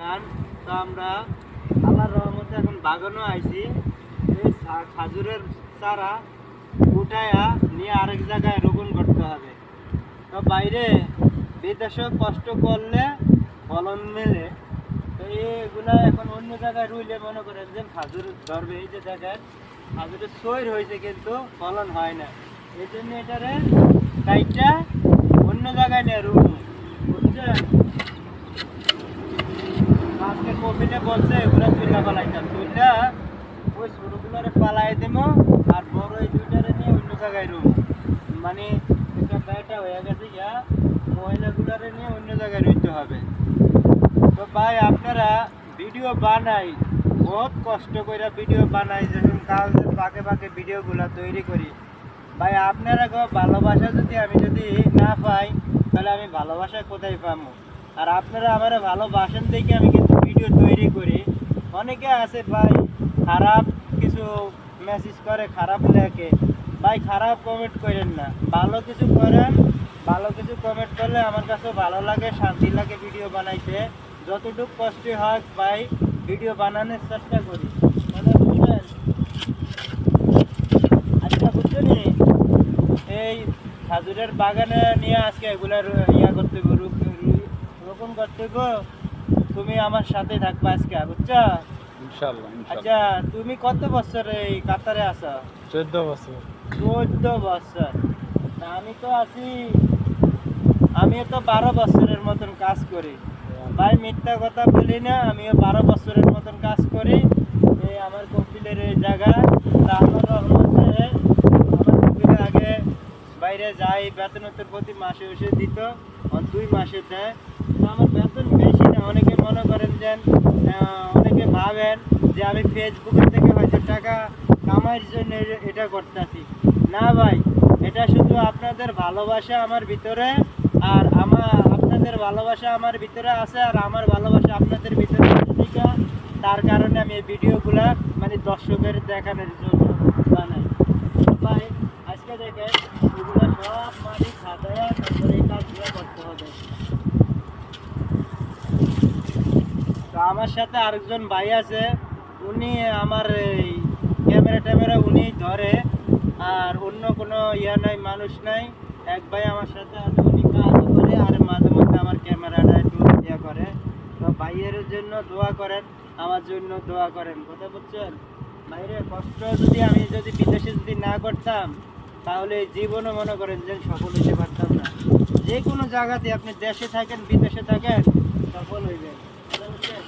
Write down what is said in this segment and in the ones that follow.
গান তো আমরা আল্লাহর রহমতে এখন বাগানও আইছি। এই খাজুরের চারা উঠায়া নিয়ে আরেক জায়গায় রোপণ করতে হবে। তো বাইরে বিদেশে কষ্ট করলে ফলন মেলে, তো এগুলা এখন অন্য জায়গায় রুইলে মনে করেন যে খাজুর ধরবে। এই যে দেখেন খাজুরের সইর হয়েছে কিন্তু ফলন হয় না, এই জন্য এটারে কাইটা অন্য জায়গায় নিয়ে রুম, বুঝছেন? আজকে কপিলে বলছে এগুলা তুইলা পালাইতাম, তুইলা ওই ছোটগুলারে পালাই দেবো আর বড় এই দুইটারে নিয়ে অন্য জায়গায় রুম, মানে একটা ব্যাটা হয়ে গেছে গিয়া মহিলাগুলারে নিয়ে অন্য জায়গায় রইতে হবে। তো ভাই আপনারা ভিডিও বানাই, বহুত কষ্ট করে ভিডিও বানাই, যখন কাগজের পাকে পাকে ভিডিওগুলো তৈরি করি। ভাই আপনারা ভালোবাসা আমি যদি না পাই তাহলে আমি ভালোবাসা কোথায় পাবো? আর আপনারা আমার ভালোবাসেন দেখে আমি কিন্তু ভিডিও তৈরি করি। অনেকে আছে ভাই খারাপ কিছু মেসেজ করে, খারাপ লেখে। ভাই খারাপ কমেন্ট করেন না, ভালো কিছু করেন। ভালো কিছু কমেন্ট করলে আমার কাছেও ভালো লাগে, শান্তি লাগে ভিডিও বানাইতে। যতটুকু কষ্ট হয় ভাই ভিডিও বানানোর চেষ্টা করি, মানে বুঝলেন? আচ্ছা বুঝছেন, এই খাজুরের বাগানে নিয়ে আজকে এগুলা ইয়া করতে হবে, রোপণ করতে হবে। তুমি আমার সাথে থাকবা আজকে, বুঝছো? ইনশাআল্লাহ। আচ্ছা তুমি কত বছর এই কাতারে আছো? 14 বছর। 14 বছর। আমি তো আছি, আমিও তো 12 বছরের মতন কাজ করি। ভাই মিথ্যা কথা বলি না, আমিও 12 বছরের মতন কাজ করি এই আমার কপিলের এই জায়গায়। তা আমার রহমতে আমার কপিলে আগে বাইরে যাই, বেতনের প্রতি মাসে এসে দিত, 2 মাসে দেয়। তো আমার বেতন বেশি না। অনেকে মনে করেন যে অনেকে ভাবেন যে আমি ফেসবুকের থেকে হয়তো টাকা কামাইয়ের জন্য এটা করতেছি। না ভাই, এটা শুধু আপনাদের ভালোবাসা আমার ভিতরে, আর আপনাদের ভালোবাসা আমার ভিতরে আছে, আর আমার ভালোবাসা আপনাদের ভিতরে আছে। তার কারণে আমি এই ভিডিওগুলা মানে দর্শকের দেখানোর জন্য বানাই। ভাই আজকে দেখেন এগুলো সব মাটি খাতায়, তারপরে এই কাজগুলো করতে হবে। তো আমার সাথে আরেকজন ভাই আছে, উনি আমার এই ক্যামেরা উনি ধরে, আর অন্য কোনো নাই, মানুষ নাই। এক ভাই আমার সাথে আছে, উনি কাজ করে আর মাঝে মধ্যে আমার ক্যামেরাটা একটু ইয়া করে। তো ভাইয়ের জন্য দোয়া করেন, আমার জন্য দোয়া করেন, কথা বুঝছেন? বাইরে কষ্ট আমি যদি বিদেশে না করতাম তাহলে জীবনও মনে করেন যে সফল হইতে পারতাম না। যে কোনো জায়গাতে আপনি দেশে থাকেন বিদেশে থাকেন সফল হইবেন, কথা বুঝছেন?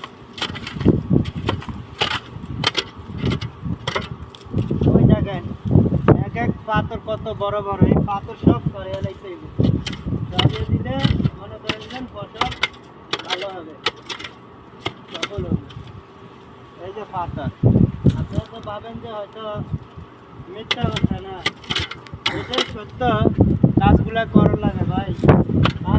ওই জায়গায় এক এক পাথর কত বড় বড়, এই পাথর সব করে এলাইতে সরিয়ে দিলে মনে করেন যে ফসল ভালো হবে, সফল হবে। এই যে পাথর, আপনারা তো ভাবেন যে হয়তো মিথ্যা কথা, না এটাই সত্য। কাজগুলা করার লাগে ভাই, কাজ